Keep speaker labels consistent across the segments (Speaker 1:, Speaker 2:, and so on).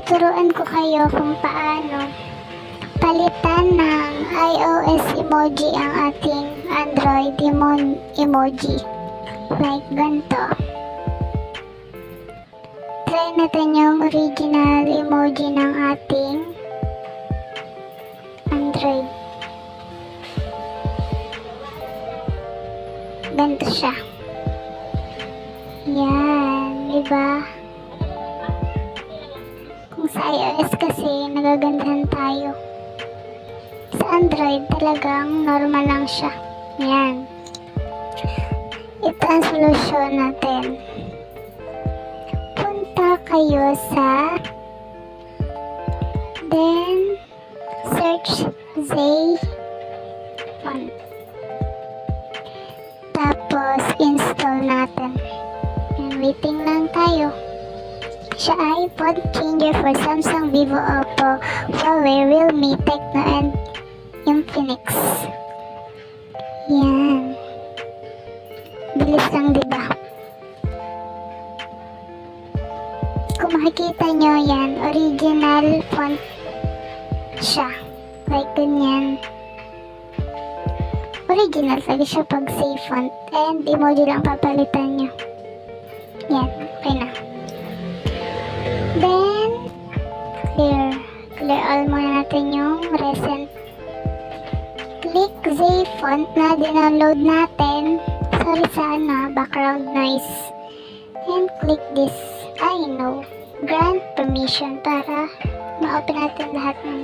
Speaker 1: tuturuan ko kayo kung paano palitan ng iOS emoji ang ating Android emoji. Like ganito. Try natin yung original emoji ng ating Android. Ganito siya. Yan, diba? Kung sa iOS kasi nagagandahan tayo. Sa Android talagang normal lang siya. Yan. Ito ang solusyon natin. Punta kayo sa then search Zay font. Tapos install natin. And waiting lang tayo. Siya ay font changer for Samsung, Vivo, Oppo, Huawei, Realme, Tecno, and Infinix. Yan. Bilis lang, diba? Kung makikita nyo yan, original font siya. Like ganyan. Original talaga siya pag save font. And emoji lang papalitan nyo. Yan. Okay na. Then, clear all muna natin yung recent. Click Zay font na dinownload natin. Sorry sa background noise. And click this. I know. Grant permission para ma-open natin lahat ng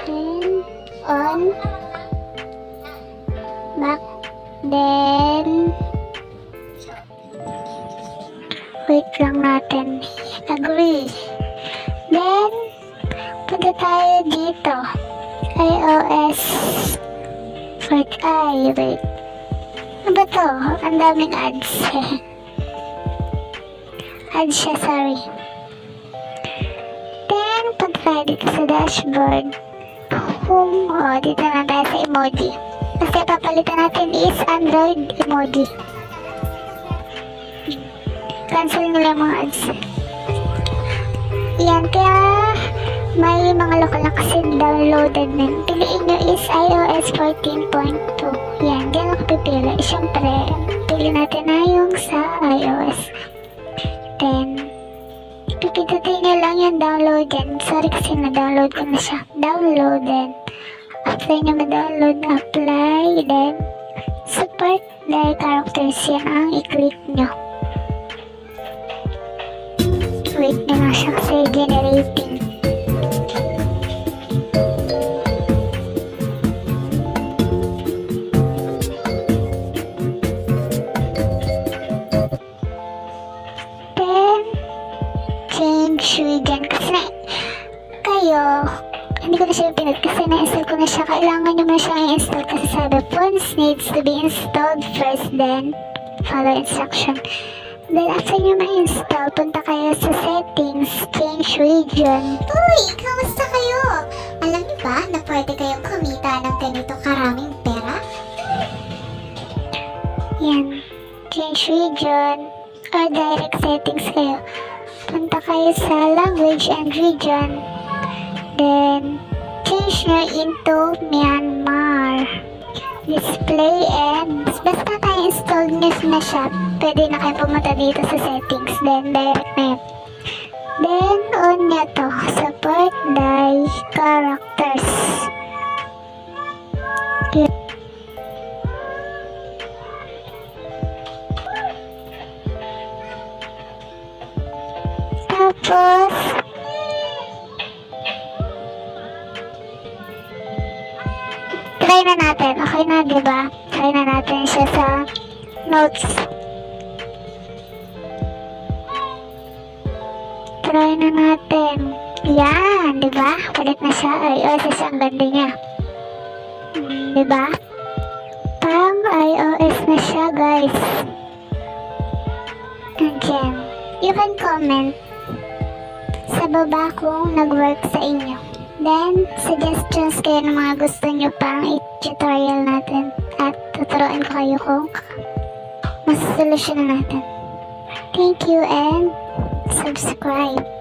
Speaker 1: then, on. Back. Then, wait lang natin. Agree. Then, punta tayo dito. iOS. Wait. Ano ba to? Ang daming ads. Ads siya, sorry. Then, punta tayo dito sa dashboard. Dito na tayo sa emoji. Kasi papalitan natin is Android emoji. Cancel nila yung mga ads. Yan, kaya may mga lokal na kasi downloaded na. Piliin nyo is iOS 14.2. Yan, diyan ako pipili. Siyempre, pili natin na yung sa iOS. Then, pipindutin nyo lang yung downloaded. Sorry kasi na-download ko na siya. Downloaded. After nyo ma-download, apply. Then, support the characters. Yan ang i-click nyo. Wait nyo lang siya kasi generating. Then, change region. Kasi kayo, hindi ko na siya pinag kasi na-install ko na siya. Kailangan nyo na siya i-install kasi sabi, phones needs to be installed first, then follow instruction. Then after nyo ma-install, punta kayo sa settings, change region.
Speaker 2: Uy, kamusta kayo? Alam niyo ba na pwede kayong kumita ng ganito karaming pera?
Speaker 1: Yan, change region or direct settings kayo. Punta kayo sa language and region. Then, change nyo into Myanmar. Display and basta ka-install nyo na siya, pwede na kayo pumunta dito sa settings. Then, direct na yun. Then, on nyo to. Support the characters. Tapos, try na natin. Okay na, diba? Try na natin siya sa notes. Try na natin. Yan, diba? Palit na siya. iOS ang ganda niya. Diba? Pang iOS na siya, guys. Again, you can comment sa baba kung nag-work sa inyo. Then, suggestions kayo ng mga gusto nyo pang i-tutorial natin. At tuturuan ko kayo kung masosolusyon natin. Thank you and subscribe.